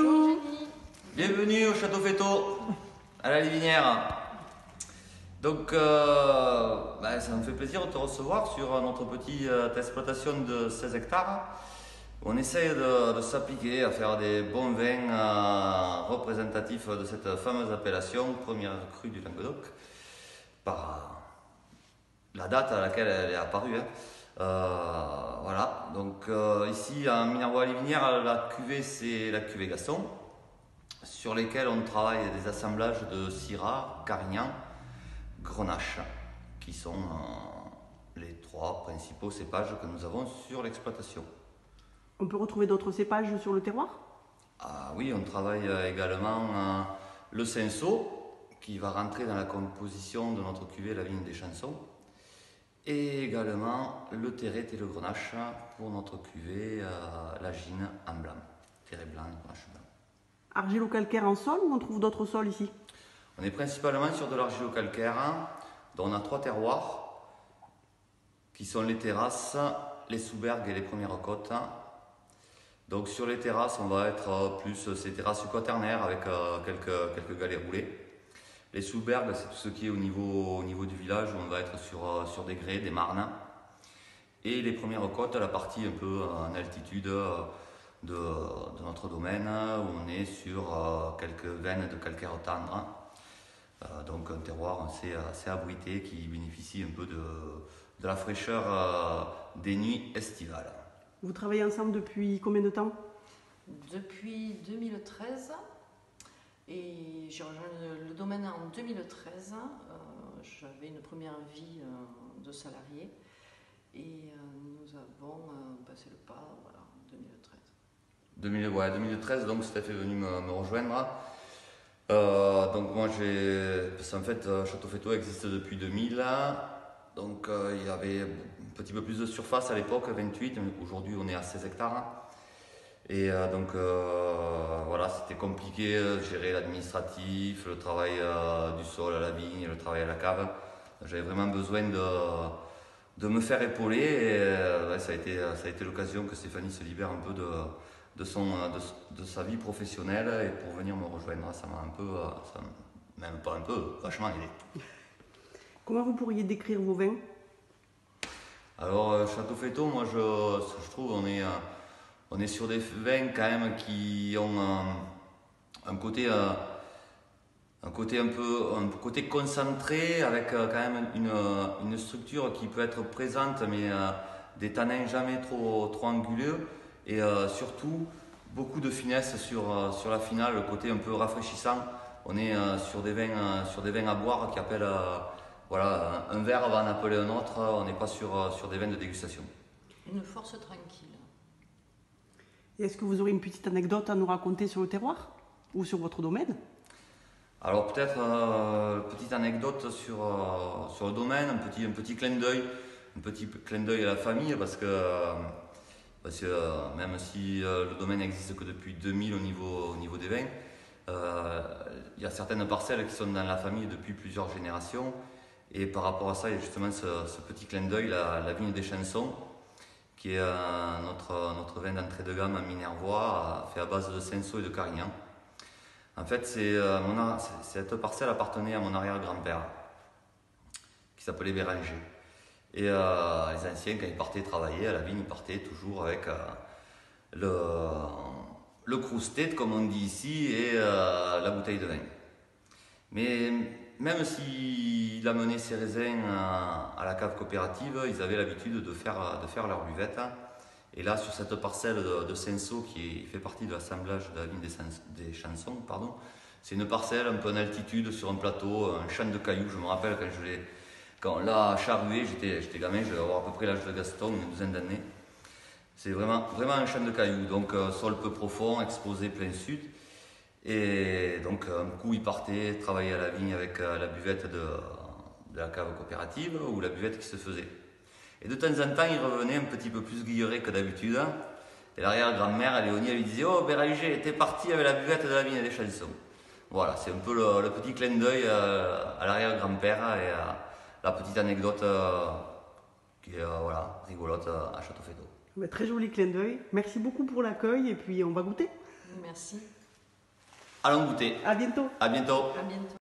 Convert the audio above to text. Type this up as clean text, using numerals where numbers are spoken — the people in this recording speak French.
Bonjour Jenny. Bienvenue au Château Féteau, à la Livinière. Donc, ça me fait plaisir de te recevoir sur notre petite exploitation de 16 hectares. On essaye de s'appliquer à faire des bons vins représentatifs de cette fameuse appellation, première crue du Languedoc, par la date à laquelle elle est apparue. Voilà, donc ici à Minervois-Livinière, la cuvée c'est la cuvée Gaston, sur lesquels on travaille des assemblages de Syrah, Carignan, Grenache, qui sont les trois principaux cépages que nous avons sur l'exploitation. On peut retrouver d'autres cépages sur le terroir? Ah oui, on travaille également le cinsault, qui va rentrer dans la composition de notre cuvée La Vigne des Chansons, et également le terret et le grenache pour notre cuvée La Gine en blanc, terret blanc et grenache blanc. Argilo-calcaire en sol ou on trouve d'autres sols ici? On est principalement sur de l'argilo-calcaire, dont on a trois terroirs, qui sont les terrasses, les sous-bergues et les premières côtes. Donc sur les terrasses, on va être plus ces terrasses quaternaires avec quelques galets roulés. Les sous-bergues, c'est tout ce qui est au niveau du village, où on va être sur des grès, des marnes. Et les premières côtes, la partie un peu en altitude de notre domaine, où on est sur quelques veines de calcaire tendre. Donc un terroir assez abrité qui bénéficie un peu de la fraîcheur des nuits estivales. Vous travaillez ensemble depuis combien de temps? Depuis 2013. Et j'ai rejoint le domaine en 2013. J'avais une première vie de salarié. Et nous avons passé le pas en 2013. 2013, donc Steph est venu me rejoindre. Donc moi en fait Château Féteau existe depuis 2000, donc il y avait un petit peu plus de surface à l'époque, 28, aujourd'hui on est à 16 hectares. Et donc voilà, c'était compliqué de gérer l'administratif, le travail du sol à la vigne, le travail à la cave. J'avais vraiment besoin de me faire épauler et ça a été l'occasion que Stéphanie se libère un peu de sa vie professionnelle et pour venir me rejoindre. Ça m'a même pas un peu, vachement aidé. Comment vous pourriez décrire vos vins? Alors Château Féteau, moi je trouve on est sur des vins quand même qui ont un côté concentré avec quand même une structure qui peut être présente mais des tanins jamais trop anguleux et surtout beaucoup de finesse sur la finale, le côté un peu rafraîchissant. On est sur des vins à boire qui appellent voilà, un verre va en appeler un autre, on n'est pas sur des vins de dégustation. Une force tranquille. Et est-ce que vous aurez une petite anecdote à nous raconter sur le terroir ou sur votre domaine? Alors peut-être petite anecdote sur le domaine, un petit clin d'œil à la famille parce que même si le domaine n'existe que depuis 2000 au niveau des vins, il y a certaines parcelles qui sont dans la famille depuis plusieurs générations et par rapport à ça il y a justement ce petit clin d'œil, la vigne des Chansons, qui est notre vin d'entrée de gamme à Minervois, fait à base de cinsault et de Carignan. En fait, cette parcelle appartenait à mon arrière-grand-père, qui s'appelait Béranger. Et les anciens, quand ils partaient travailler à la vigne, ils partaient toujours avec le croustet, comme on dit ici, et la bouteille de vin. Mais même s'il amenait ses raisins à la cave coopérative, ils avaient l'habitude de faire leur buvette. Et là, sur cette parcelle de cinsault qui fait partie de l'assemblage de la vigne des Chansons, c'est une parcelle un peu en altitude sur un plateau, un champ de cailloux. Je me rappelle quand on l'a charrué, j'étais gamin, je devais avoir à peu près l'âge de Gaston, une douzaine d'années. C'est vraiment un champ de cailloux, donc sol peu profond, exposé plein sud. Et donc un coup il partait travailler à la vigne avec la buvette de la cave coopérative ou la buvette qui se faisait. Et de temps en temps il revenait un petit peu plus guilleré que d'habitude. Et l'arrière-grand-mère, Léonie, elle lui disait « Oh Béranger, t'es parti avec la buvette de la vigne des Chansons ». Voilà, c'est un peu le petit clin d'œil à l'arrière-grand-père et à la petite anecdote qui est rigolote à Château Féteau. Très joli clin d'œil. Merci beaucoup pour l'accueil et puis on va goûter. Merci. Allons goûter. À bientôt. À bientôt. À bientôt.